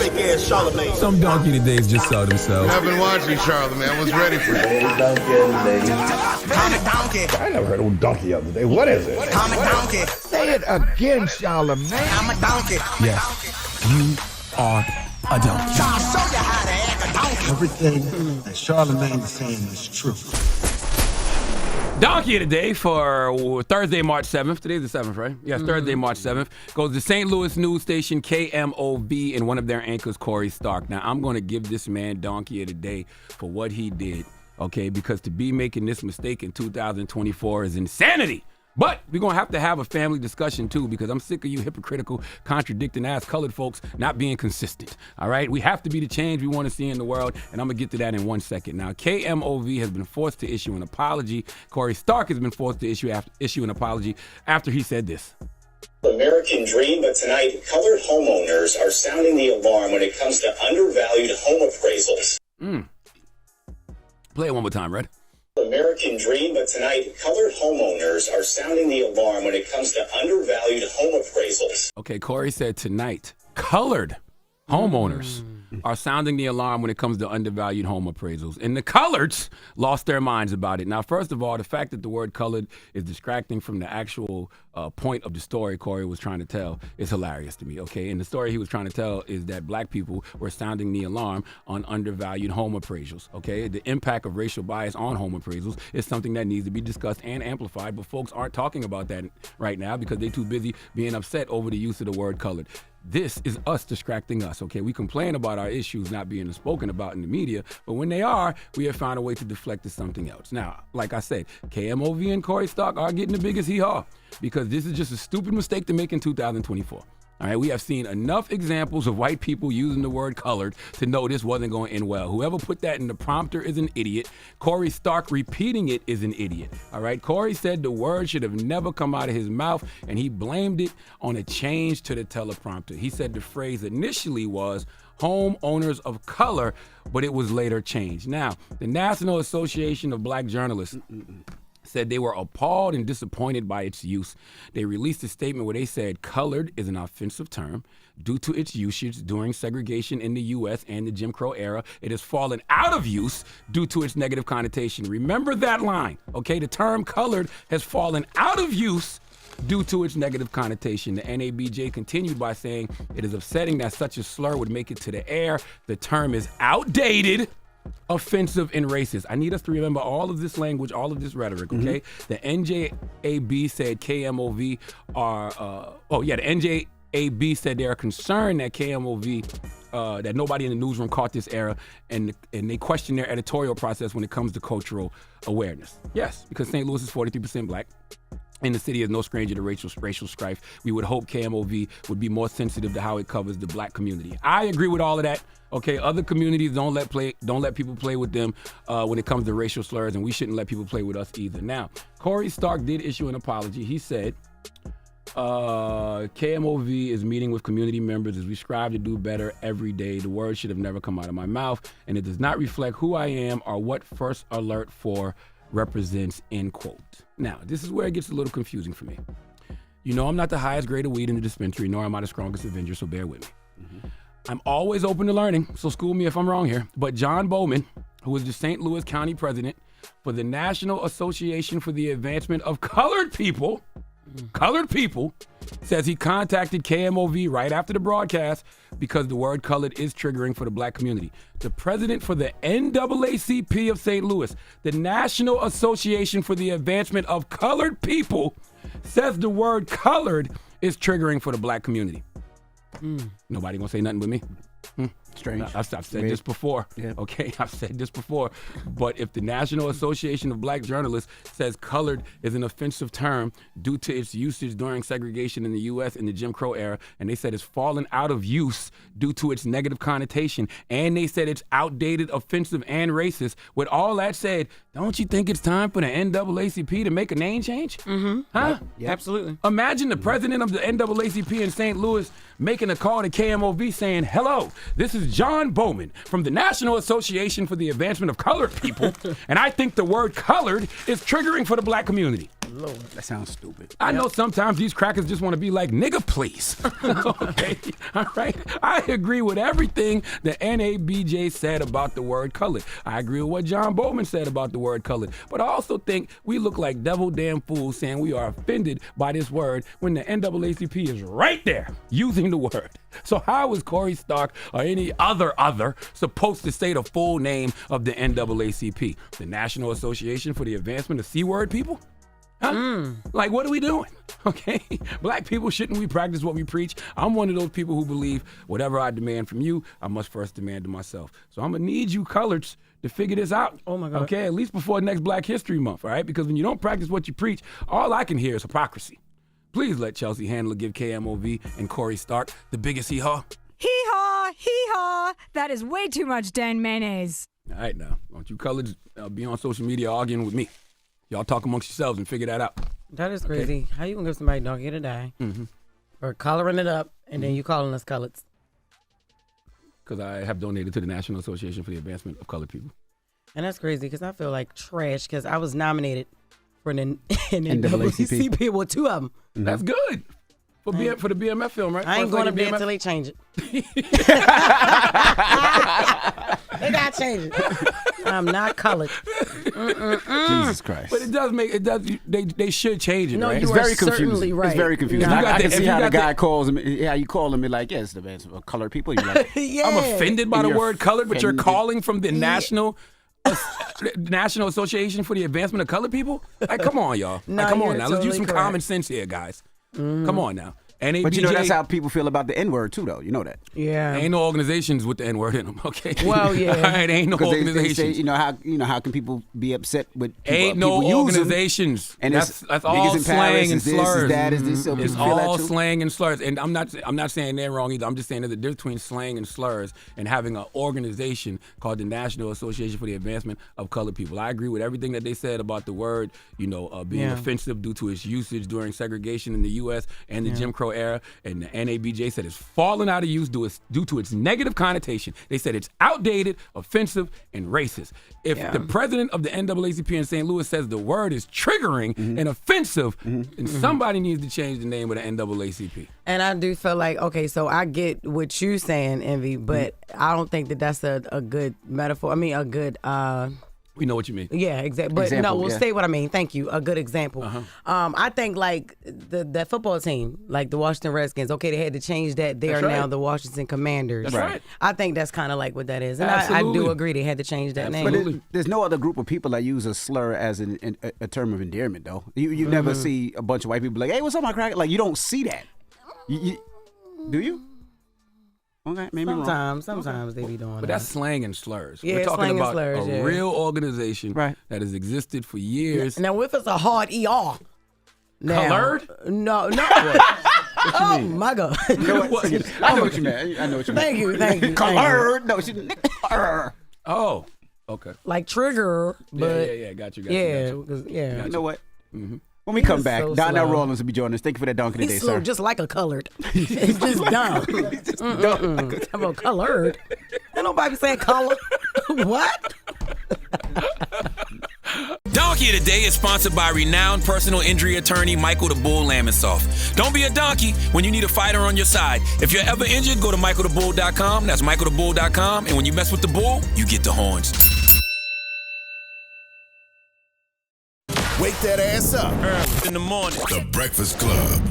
fake ass Charlamagne. Some donkey today's just saw themselves. I've been watching Charlamagne. I was ready for it. I'm a donkey. I never heard of donkey the other day. What is it? I'm a donkey. Say it again, Charlamagne. I'm a donkey. Yes, you are a donkey. I'll show you how to act a donkey. Everything that Charlamagne is saying is true. Donkey of the day for Thursday, March 7th. Today's the 7th, right? Yes, Thursday, March 7th. Goes to St. Louis news station KMOV and one of their anchors, Corey Stark. Now, I'm going to give this man Donkey of the day for what he did, okay? Because to be making this mistake in 2024 is insanity. But we're going to have a family discussion, too, because I'm sick of you hypocritical, contradicting-ass colored folks not being consistent, all right? We have to be the change we want to see in the world, and I'm going to get to that in 1 second. Now, KMOV has been forced to issue an apology. Corey Stark has been forced to issue an apology after he said this. American dream, but tonight, colored homeowners are sounding the alarm when it comes to undervalued home appraisals. Play it one more time, Red. American dream, but tonight, colored homeowners are sounding the alarm when it comes to undervalued home appraisals. Okay, Corey said tonight, colored homeowners are sounding the alarm when it comes to undervalued home appraisals. And the coloreds lost their minds about it. Now, first of all, the fact that the word colored is distracting from the actual point of the story Corey was trying to tell is hilarious to me, okay? And the story he was trying to tell is that black people were sounding the alarm on undervalued home appraisals, okay? The impact of racial bias on home appraisals is something that needs to be discussed and amplified, but folks aren't talking about that right now because they're too busy being upset over the use of the word colored. This is us distracting us, okay? We complain about our issues not being spoken about in the media, but when they are, we have found a way to deflect to something else. Now, like I said, KMOV and Corey Stark are getting the biggest hee-haw because this is just a stupid mistake to make in 2024. All right, we have seen enough examples of white people using the word colored to know this wasn't going to end well. Whoever put that in the prompter is an idiot. Corey Stark repeating it is an idiot. All right, Corey said the word should have never come out of his mouth, and he blamed it on a change to the teleprompter. He said the phrase initially was homeowners of color, but it was later changed. Now, the National Association of Black Journalists said they were appalled and disappointed by its use. They released a statement where they said colored is an offensive term due to its usage during segregation in the U.S. and the Jim Crow era. It has fallen out of use due to its negative connotation. Remember that line, okay? The term colored has fallen out of use due to its negative connotation. The NABJ continued by saying it is upsetting that such a slur would make it to the air. The term is outdated, offensive, and racist. I need us to remember all of this language, all of this rhetoric, okay? The NJAB said KMOV are, the NJAB said they are concerned that KMOV, that nobody in the newsroom caught this error, and they question their editorial process when it comes to cultural awareness. Yes, because St. Louis is 43% black. And the city is no stranger to racial strife. We would hope KMOV would be more sensitive to how it covers the black community. I agree with all of that. Okay, other communities don't let people play with them when it comes to racial slurs, and we shouldn't let people play with us either. Now, Corey Stark did issue an apology. He said, KMOV is meeting with community members as we strive to do better every day. The word should have never come out of my mouth, and it does not reflect who I am or what First Alert 4 represents, end quote. Now, this is where it gets a little confusing for me. You know I'm not the highest grade of weed in the dispensary, nor am I the strongest Avenger, so bear with me. I'm always open to learning, so school me if I'm wrong here. But John Bowman, who is the St. Louis County president for the National Association for the Advancement of Colored People, says he contacted KMOV right after the broadcast because the word colored is triggering for the black community. The president for the NAACP of St. Louis, the National Association for the Advancement of Colored People, says the word colored is triggering for the black community. Nobody gonna say nothing but me? Strange. I've said this before, okay? I've said this before. But if the National Association of Black Journalists says colored is an offensive term due to its usage during segregation in the U.S. in the Jim Crow era, and they said it's fallen out of use due to its negative connotation, and they said it's outdated, offensive, and racist, with all that said, don't you think it's time for the NAACP to make a name change? Huh? Yep. Absolutely. Imagine the president of the NAACP in St. Louis making a call to KMOV saying, hello, this is John Bowman from the National Association for the Advancement of Colored People, and I think the word colored is triggering for the black community. Lord. That sounds stupid. I know sometimes these crackers just want to be like, nigga, please. Okay, all right? I agree with everything that NABJ said about the word colored. I agree with what John Bowman said about the word colored. But I also think we look like devil damn fools saying we are offended by this word when the NAACP is right there using the word. So how is Corey Stark or any other supposed to say the full name of the NAACP? The National Association for the Advancement of C-Word People? Huh? Like, what are we doing? Okay? Black people, shouldn't we practice what we preach? I'm one of those people who believe whatever I demand from you, I must first demand to myself. So I'm going to need you coloreds to figure this out. Oh, my God. Okay? At least before next Black History Month, all right? Because when you don't practice what you preach, all I can hear is hypocrisy. Please let Chelsea Handler give KMOV and Corey Stark the biggest hee-haw. Hee-haw, hee-haw. That is way too much Dan mayonnaise. All right, now, don't you coloreds be on social media arguing with me. Y'all talk amongst yourselves and figure that out. That is crazy. How you gonna give somebody donkey to die for coloring it up and then you calling us coloreds? Because I have donated to the National Association for the Advancement of Colored People. And that's crazy because I feel like trash because I was nominated for an NAACP. NAACP with 2 of them. That's good. For the BMF film, right? I ain't First going to lady bed BMF. until they change it. They got to change it. I'm not colored. Jesus Christ. But they should change it, No, right? you It's are very confusing. certainly right. It's very confusing. If you got I can the- see if you how the got the- guy calls him. Yeah, you call him and like, yeah, it's the advance of colored people. You're like, Yeah. I'm offended by the You're word colored, but you're offended. calling from the National Association for the Advancement of Colored People? Like, come on, y'all. No, Like, come on you're now. Let's use totally some common correct. sense here, guys. Come on now. NABJ, but you know that's how people feel about the N-word too, though. You know that. Yeah. ain't no organizations with the N-word in them, okay? Well, yeah. All right, ain't no Because they organizations. say, how can people be upset with people, Ain't no people use them, organizations. and that's it's all niggas in slang Paris, and is this, slurs. is that, is this, so It's people feel all that too? slang and slurs. And I'm not saying they're wrong either. I'm just saying there's a difference between slang and slurs and having an organization called the National Association for the Advancement of Colored People. I agree with everything that they said about the word, being offensive due to its usage during segregation in the U.S. and the Jim Crow era. And the NABJ said it's fallen out of use due to its negative connotation. They said it's outdated, offensive, and racist. If the president of the NAACP in St. Louis says the word is triggering and offensive, then somebody needs to change the name of the NAACP. And I do feel like, okay, so I get what you're saying, Envy, but I don't think that that's a good metaphor. I mean, a good... We know what you mean. Yeah, exactly. But Example, no, we'll yeah. say what I mean. Thank you. A good example. I think like that football team, like the Washington Redskins. Okay, they had to change that. They That's are right. now the Washington Commanders. That's right. I think that's kind of like what that is, and I Absolutely. do agree they had to change that name. But Absolutely. there's no other group of people that use a slur as a term of endearment, though. You never see a bunch of white people like, hey, what's up, my crack? Like, you don't see that. Do you? Okay, maybe Sometimes they be doing But that. that's slang and slurs. Yeah, We're talking slang and about slurs, a yeah. real organization Right. that has existed for years. Now, if it's a hard ER, now, Colored? No. Oh my God! I know what you meant. Thank you. Colored. No, Oh, okay. Like trigger, but Yeah. Got you. You know what? When we come back, so Donnell slow. Rollins will be joining us. Thank you for that donkey today, he's slow, sir. just like a colored. It's just dumb. I'm a colored. Ain't nobody saying color. What? Donkey of the Day is sponsored by renowned personal injury attorney Michael the Bull Lamonsoff. Don't be a donkey when you need a fighter on your side. If you're ever injured, go to michaelthebull.com. That's michaelthebull.com. And when you mess with the bull, you get the horns. Wake that ass up. Early in the morning. The Breakfast Club.